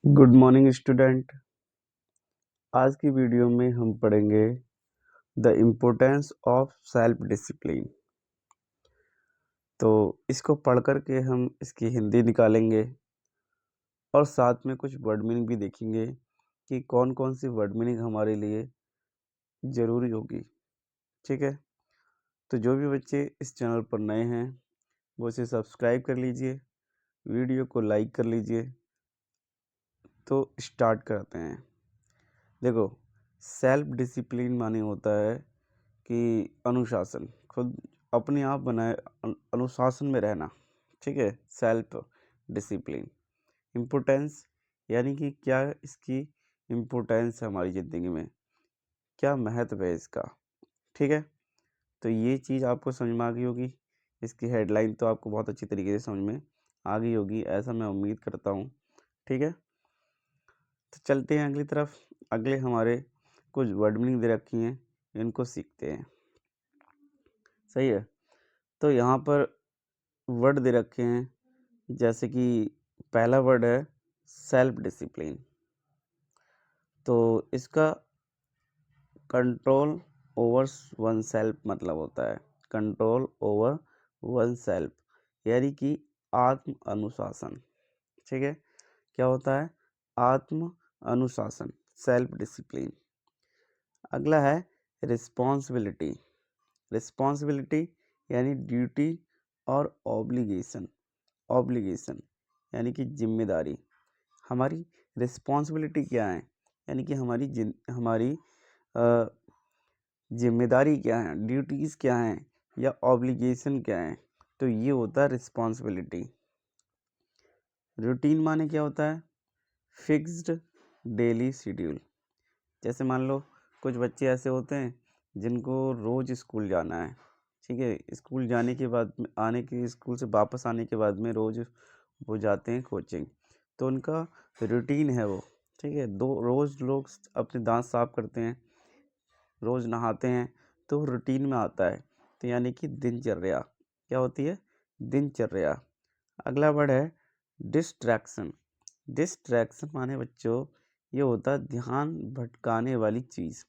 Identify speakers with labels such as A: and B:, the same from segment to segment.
A: Good morning student. आज की video में हम पढ़ेंगे the importance of self discipline. तो इसको पढ़ कर के हम इसकी हिंदी निकालेंगे और साथ में कुछ वर्ड मीनिंग भी देखेंगे कि कौन कौन सी वर्ड मीनिंग हमारे लिए ज़रूरी होगी। ठीक है, तो जो भी बच्चे इस चैनल पर नए हैं वो इसे सब्सक्राइब कर लीजिए, वीडियो को लाइक कर लीजिए। तो स्टार्ट करते हैं। देखो, सेल्फ डिसिप्लिन माने होता है कि अनुशासन, खुद अपने आप बनाए अनुशासन में रहना। ठीक है, सेल्फ डिसिप्लिन। इम्पोर्टेंस यानी कि क्या इसकी इम्पोर्टेंस है हमारी ज़िंदगी में, क्या महत्व है इसका। ठीक है, तो ये चीज़ आपको समझ में आ गई होगी। इसकी हेडलाइन तो आपको बहुत अच्छी तरीके से समझ में आ गई होगी, ऐसा मैं उम्मीद करता हूँ। ठीक है, तो चलते हैं अगली तरफ। अगले हमारे कुछ वर्ड मीनिंग दे रखी हैं, इनको सीखते हैं। सही है, तो यहाँ पर वर्ड दे रखे हैं, जैसे कि पहला वर्ड है सेल्फ डिसिप्लिन। तो इसका कंट्रोल ओवर वन सेल्फ मतलब होता है कंट्रोल ओवर वन सेल्फ, यानी कि आत्म अनुशासन। ठीक है, क्या होता है? आत्म अनुशासन, सेल्फ डिसिप्लिन। अगला है रिस्पॉन्सिबिलिटी। रिस्पॉन्सिबिलिटी यानी ड्यूटी और ऑब्लिगेशन। ऑब्लिगेशन यानी कि जिम्मेदारी। हमारी रिस्पॉन्सिबिलिटी क्या है, यानी कि हमारी जिम्मेदारी क्या है, ड्यूटीज़ क्या हैं या ऑब्लिगेशन क्या है। तो ये होता है रिस्पॉन्सिबिलिटी। रूटीन माने क्या होता है? Fixed daily schedule. जैसे मान लो कुछ बच्चे ऐसे होते हैं जिनको रोज़ स्कूल जाना है। ठीक है, स्कूल जाने के बाद में स्कूल से वापस आने के बाद में रोज़ वो जाते हैं कोचिंग, तो उनका रूटीन है वो। ठीक है, दो रोज़ लोग अपने दांत साफ करते हैं, रोज़ नहाते हैं, तो रूटीन में आता है। तो यानी कि दिनचर्या क्या होती है? दिनचर्या। अगला वर्ड है डिस्ट्रैक्शन। डिस्ट्रैक्शन माने बच्चों ये होता है ध्यान भटकाने वाली चीज़।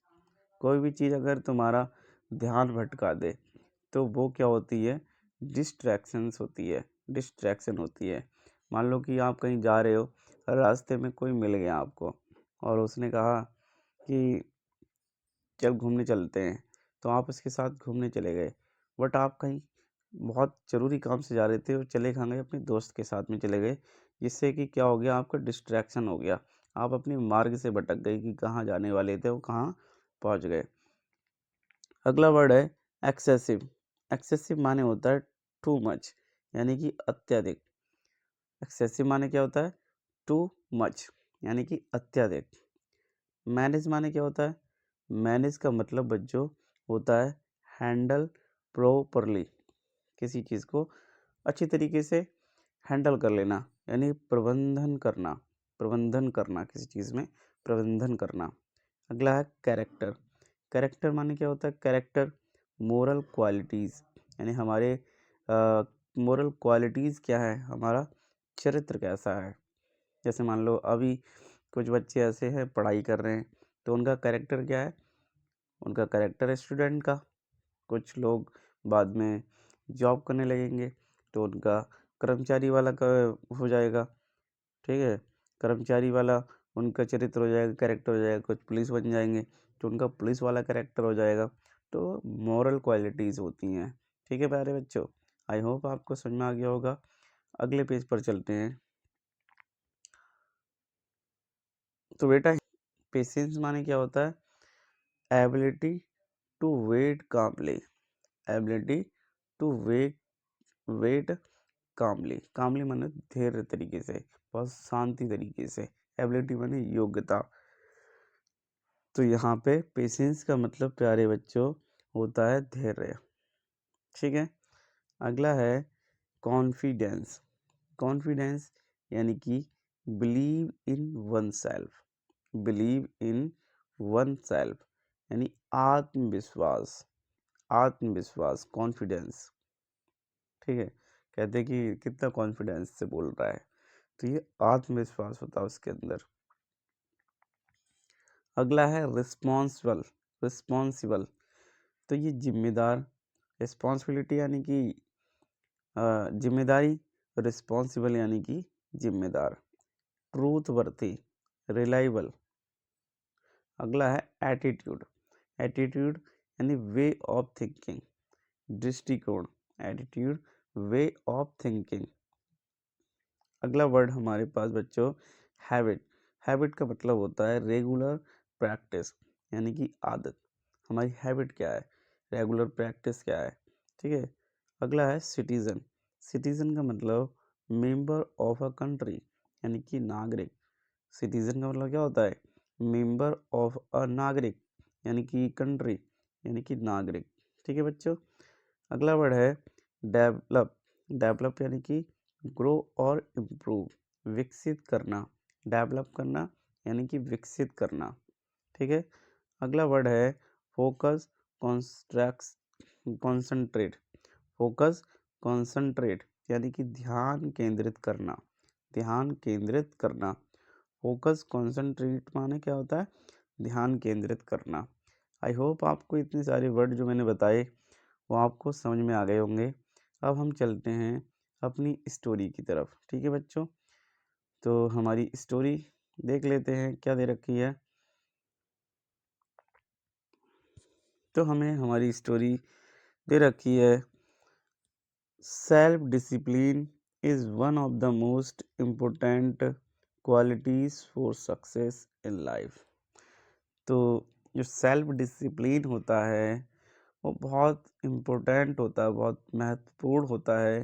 A: कोई भी चीज़ अगर तुम्हारा ध्यान भटका दे तो वो क्या होती है? डिस्ट्रैक्शंस होती है, डिस्ट्रैक्शन होती है। मान लो कि आप कहीं जा रहे हो, रास्ते में कोई मिल गया आपको और उसने कहा कि चल घूमने चलते हैं, तो आप उसके साथ घूमने चले गए। बट आप कहीं बहुत ज़रूरी काम से जा रहे थे और चले कहाँ गए? अपने दोस्त के साथ में चले गए, जिससे कि क्या हो गया? आपका डिस्ट्रैक्शन हो गया। आप अपने मार्ग से भटक गए कि कहाँ जाने वाले थे, वो कहाँ पहुँच गए। अगला वर्ड है एक्सेसिव। एक्सेसिव माने होता है टू मच, यानी कि अत्यधिक। एक्सेसिव माने क्या होता है? टू मच यानी कि अत्यधिक। मैनेज माने क्या होता है? मैनेज का मतलब बच्चों होता है हैंडल प्रॉपरली, किसी चीज़ को अच्छी तरीके से हैंडल कर लेना, यानी प्रबंधन करना। प्रबंधन करना, किसी चीज़ में प्रबंधन करना। अगला है कैरेक्टर। कैरेक्टर माने क्या होता है? कैरेक्टर मोरल क्वालिटीज़, यानी हमारे मोरल क्वालिटीज़ क्या है, हमारा चरित्र कैसा है। जैसे मान लो अभी कुछ बच्चे ऐसे हैं पढ़ाई कर रहे हैं, तो उनका कैरेक्टर क्या है? उनका कैरेक्टर है स्टूडेंट का। कुछ लोग बाद में जॉब करने लगेंगे तो उनका कर्मचारी वाला का हो जाएगा। ठीक है, कर्मचारी वाला उनका चरित्र हो जाएगा, कैरेक्टर हो जाएगा। कुछ पुलिस बन जाएंगे तो उनका पुलिस वाला कैरेक्टर हो जाएगा। तो मॉरल क्वालिटीज़ होती हैं। ठीक है प्यारे बच्चों, आई होप आपको समझ में आ गया होगा। अगले पेज पर चलते हैं। तो बेटा, पेशेंस माने क्या होता है? Ability to wait calmly. Ability to wait calmly. Calmly माने धैर्य तरीके से, बहुत शांति तरीके से। एबिलिटी माने योग्यता। तो यहाँ पे पेशेंस का मतलब प्यारे बच्चों होता है धैर्य। ठीक है, अगला है कॉन्फिडेंस। कॉन्फिडेंस यानी कि believe in one self. Believe in one self यानी आत्मविश्वास। आत्मविश्वास, कॉन्फिडेंस। ठीक है, कहते हैं कि कितना कॉन्फिडेंस से बोल रहा है। तो ये आत्मविश्वास होता है उसके अंदर। अगला है रिस्पॉन्सिबल। रिस्पॉन्सिबल तो ये जिम्मेदार, रिस्पॉन्सिबिलिटी यानी कि जिम्मेदारी, रिस्पॉन्सिबल यानी कि जिम्मेदार। ट्रूथवर्थी, रिलायबल। अगला है एटीट्यूड। एटीट्यूड यानी वे ऑफ थिंकिंग, दृष्टिकोण। Attitude, way of thinking. अगला वर्ड हमारे पास बच्चों हैबिट। हैबिट का मतलब होता है रेगुलर प्रैक्टिस यानी कि आदत। हमारी हैबिट क्या है, रेगुलर प्रैक्टिस क्या है, ठीक है। अगला है सिटीजन। सिटीजन का मतलब मेंबर ऑफ अ कंट्री यानी कि नागरिक। सिटीजन का मतलब क्या होता है, मेंबर ऑफ अ नागरिक यानी कि कंट्री यानी कि नागरिक, ठीक है बच्चों। अगला वर्ड है डेवलप। डेवलप यानी कि ग्रो और इम्प्रूव, विकसित करना। डेवलप करना यानी कि विकसित करना, ठीक है। अगला वर्ड है focus, construct, concentrate. Focus, concentrate यानी कि ध्यान केंद्रित करना, ध्यान केंद्रित करना। फोकस कॉन्सेंट्रेट माने क्या होता है, ध्यान केंद्रित करना। आई होप आपको इतने सारे वर्ड जो मैंने बताए वो आपको समझ में आ गए होंगे। अब हम चलते हैं अपनी स्टोरी की तरफ, ठीक है बच्चों। तो हमारी स्टोरी देख लेते हैं क्या दे रखी है। तो हमें हमारी स्टोरी दे रखी है self discipline is one of the most important qualities for success in life. तो जो सेल्फ डिसिप्लिन होता है वो बहुत इम्पोर्टेंट होता है, बहुत महत्वपूर्ण होता है।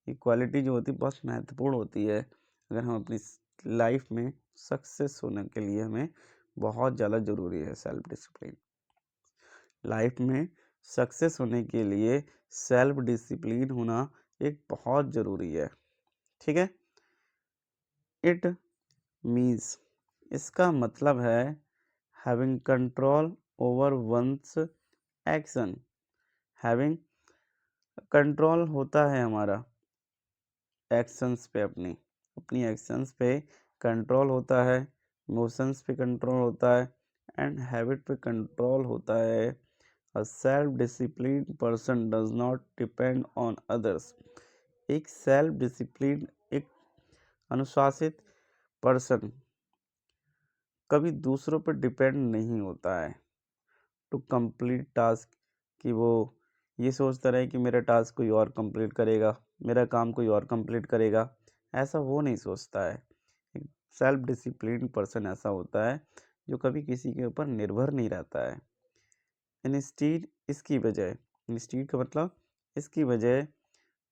A: ये क्वालिटी जो होती है बहुत महत्वपूर्ण होती है। अगर हम अपनी लाइफ में सक्सेस होने के लिए हमें बहुत ज़्यादा ज़रूरी है सेल्फ डिसिप्लिन। लाइफ में सक्सेस होने के लिए सेल्फ डिसिप्लिन होना एक बहुत ज़रूरी है, ठीक है। इट मीन्स, इसका मतलब है having control over one's action. Having control होता है हमारा एक्शंस पे, अपनी अपनी एक्शंस पे कंट्रोल होता है, इमोशंस पे कंट्रोल होता है एंड हैबिट पे कंट्रोल होता है। A self discipline person does not depend on others. एक सेल्फ डिसिप्लिन, एक अनुशासित पर्सन कभी दूसरों पर डिपेंड नहीं होता है टू कंप्लीट टास्क, कि वो ये सोचता रहे कि मेरा टास्क कोई और कंप्लीट करेगा, मेरा काम कोई और कंप्लीट करेगा, ऐसा वो नहीं सोचता है। एक सेल्फ डिसिप्लिन पर्सन ऐसा होता है जो कभी किसी के ऊपर निर्भर नहीं रहता है। इंस्टीड, इसकी बजाय, इंस्टीड का मतलब इसकी बजाय,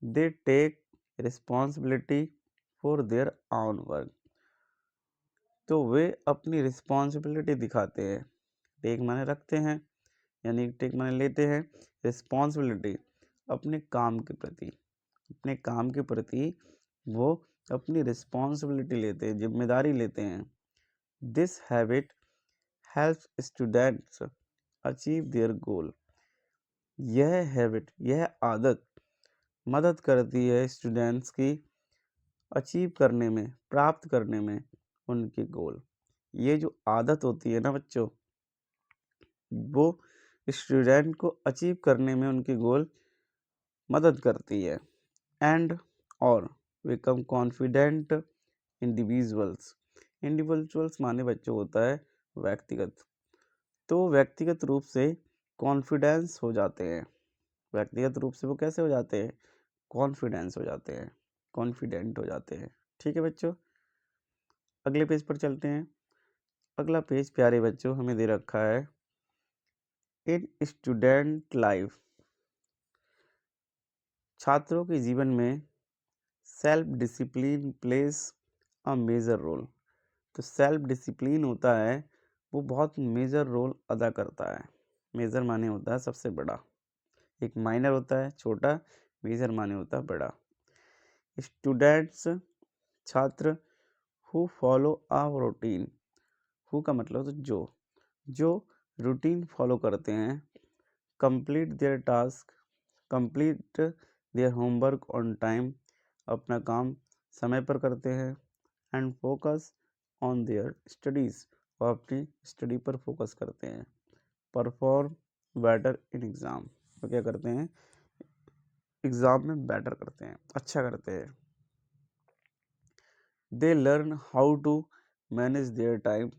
A: they take responsibility for their own work. तो वे अपनी रिस्पॉन्सिबिलिटी दिखाते हैं। टेक माने रखते हैं यानी टेक माने लेते हैं, रिस्पॉन्सिबिलिटी अपने काम के प्रति, अपने काम के प्रति वो अपनी रिस्पॉन्सिबिलिटी लेते हैं, जिम्मेदारी लेते हैं। This habit helps students achieve their गोल। यह हैबिट, यह आदत मदद करती है स्टूडेंट्स की अचीव करने में, प्राप्त करने में उनके गोल। ये जो आदत होती है ना बच्चों, वो स्टूडेंट को अचीव करने में उनके गोल मदद करती है। एंड और बिकम कॉन्फिडेंट इंडिविजुअल्स। इंडिविजुअल्स माने बच्चों होता है व्यक्तिगत, तो व्यक्तिगत रूप से कॉन्फिडेंस हो जाते हैं। व्यक्तिगत रूप से वो कैसे हो जाते हैं, कॉन्फिडेंस हो जाते हैं, कॉन्फिडेंट हो जाते हैं, ठीक है बच्चों। अगले पेज पर चलते हैं। अगला पेज प्यारे बच्चों हमें दे रखा है इन स्टूडेंट लाइफ। छात्रों के जीवन में self discipline plays a major role. तो सेल्फ डिसिप्लिन होता है वो बहुत मेजर रोल अदा करता है। मेजर माने होता है सबसे बड़ा, एक माइनर होता है छोटा, मेजर माने होता है बड़ा। स्टूडेंट्स, छात्र, who follow a routine. Who का मतलब तो जो रूटीन फॉलो करते हैं, complete their task, complete their homework on time, अपना काम समय पर करते हैं, and focus on their studies, और अपनी स्टडी पर फोकस करते हैं। परफॉर्म बेटर इन एग्ज़ाम, तो क्या करते हैं, एग्ज़ाम में बेटर करते हैं, अच्छा करते हैं। They learn how to manage their time,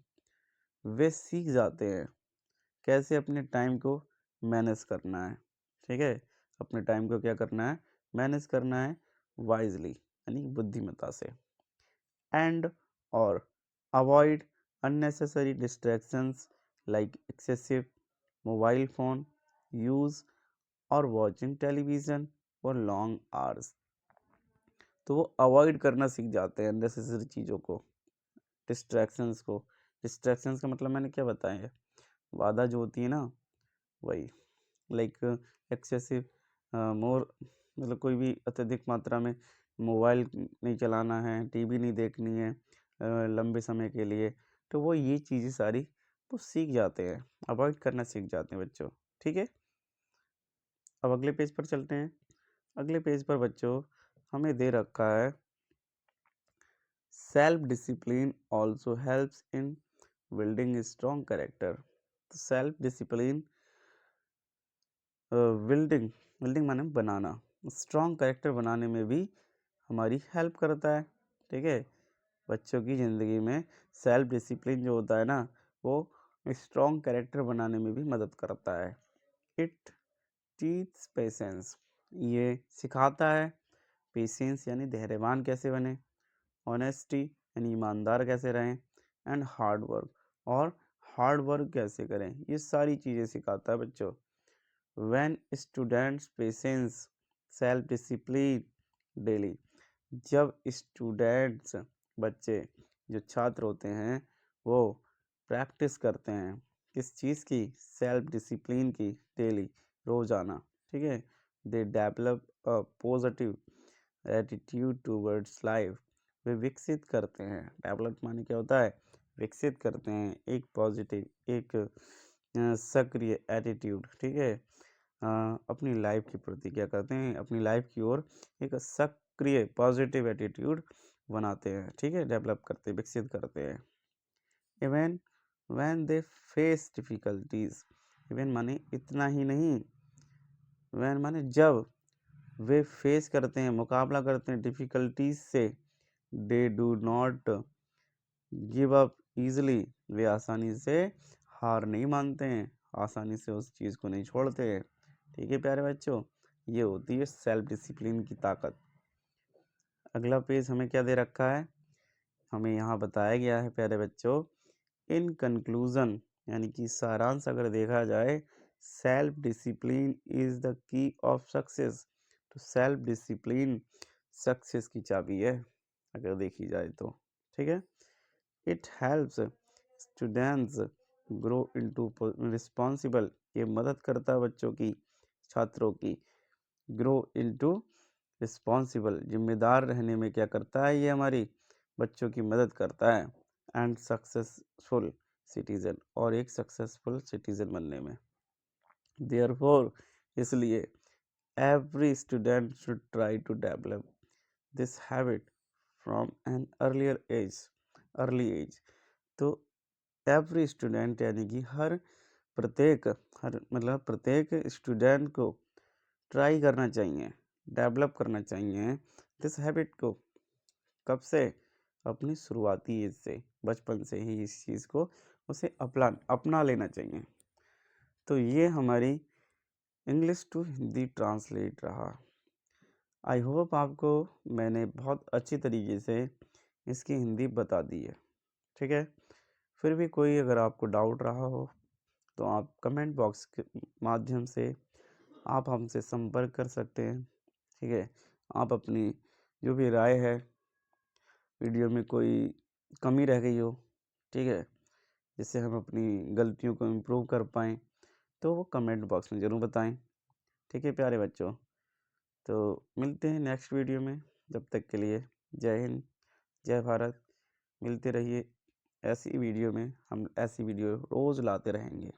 A: वे सीख जाते हैं कैसे अपने टाइम को मैनेज करना है। ठीक है, अपने टाइम को क्या करना है, मैनेज करना है वाइजली, यानी बुद्धिमत्ता से। एंड और avoid unnecessary distractions like excessive mobile phone use और watching television for long hours, तो वो अवॉइड करना सीख जाते हैं अननेसेसरी चीज़ों को, डिस्ट्रैक्शंस को। डिस्ट्रैक्शंस का मतलब मैंने क्या बताया है, बाधा जो होती है ना, वही लाइक एक्सेसिव मोर, मतलब कोई भी अत्यधिक मात्रा में मोबाइल नहीं चलाना है, टीवी नहीं देखनी है लंबे समय के लिए, तो वो ये चीज़ें सारी वो सीख जाते हैं, अवॉइड करना सीख जाते हैं बच्चों। ठीक है, अब अगले पेज पर चलते हैं। अगले पेज पर बच्चों हमें दे रखा है self discipline also helps in building strong character. तो सेल्फ डिसिप्लिन बिल्डिंग, बिल्डिंग माने बनाना, स्ट्रॉन्ग कैरेक्टर बनाने में भी हमारी हेल्प करता है। ठीक है, बच्चों की ज़िंदगी में सेल्फ डिसिप्लिन जो होता है ना, वो स्ट्रॉन्ग कैरेक्टर बनाने में भी मदद करता है। इट टीच पेशेंस, ये सिखाता है पेशेंस यानी धैर्यवान कैसे बने, ऑनेस्टी यानी ईमानदार कैसे रहें, एंड हार्ड वर्क, और हार्ड वर्क कैसे करें, ये सारी चीज़ें सिखाता है बच्चों। When students patience self discipline daily, जब स्टूडेंट्स बच्चे जो छात्र होते हैं वो प्रैक्टिस करते हैं किस चीज़ की, सेल्फ डिसिप्लिन की, डेली, रोज़ाना। ठीक है, they develop a positive attitude towards life, वे विकसित करते हैं, डेवलप माने क्या होता है, विकसित करते हैं एक पॉजिटिव, एक सक्रिय एटीट्यूड। ठीक है, अपनी लाइफ के प्रति क्या करते हैं, अपनी लाइफ की ओर एक सक्रिय पॉजिटिव एटीट्यूड बनाते हैं। ठीक है, डेवलप करते हैं, विकसित करते हैं। Even when they face difficulties, even माने इतना ही नहीं, व्हेन माने जब वे फेस करते हैं, मुकाबला करते हैं डिफिकल्टीज से, they do not give up easily, वे आसानी से हार नहीं मानते हैं, आसानी से उस चीज़ को नहीं छोड़ते हैं। ठीक है प्यारे बच्चों, ये होती है सेल्फ डिसिप्लिन की ताकत। अगला पेज हमें क्या दे रखा है, हमें यहाँ बताया गया है प्यारे बच्चों, इन कंक्लूजन यानी कि सारांश अगर देखा जाए, self discipline is the key of success, तो सेल्फ डिसिप्लिन सक्सेस की चाबी है अगर देखी जाए तो। ठीक है, it helps students grow into responsible, ये मदद करता है बच्चों की, छात्रों की ग्रो इनटू रिस्पॉन्सिबल, जिम्मेदार रहने में क्या करता है, ये हमारी बच्चों की मदद करता है, एंड सक्सेसफुल सिटीजन, और एक सक्सेसफुल सिटीजन बनने में। देयरफॉर, इसलिए every student should try to develop this habit from an early age, तो एवरी स्टूडेंट यानी कि प्रत्येक हर मतलब प्रत्येक स्टूडेंट को ट्राई करना चाहिए, डेवलप करना चाहिए दिस हैबिट को, कब से, अपनी शुरुआती एज से, बचपन से ही इस चीज़ को उसे अपना लेना चाहिए। तो ये हमारी इंग्लिश टू हिंदी ट्रांसलेट रहा। आई होप आपको मैंने बहुत अच्छी तरीके से इसकी हिंदी बता दी है। ठीक है, फिर भी कोई अगर आपको डाउट रहा हो तो आप कमेंट बॉक्स के माध्यम से आप हमसे संपर्क कर सकते हैं। ठीक है, आप अपनी जो भी राय है, वीडियो में कोई कमी रह गई हो, ठीक है, जिससे हम अपनी गलतियों को इम्प्रूव कर पाएँ, तो वो कमेंट बॉक्स में ज़रूर बताएं। ठीक है प्यारे बच्चों, तो मिलते हैं नेक्स्ट वीडियो में, जब तक के लिए जय हिंद, जय भारत। मिलते रहिए ऐसी वीडियो में, हम ऐसी वीडियो रोज़ लाते रहेंगे।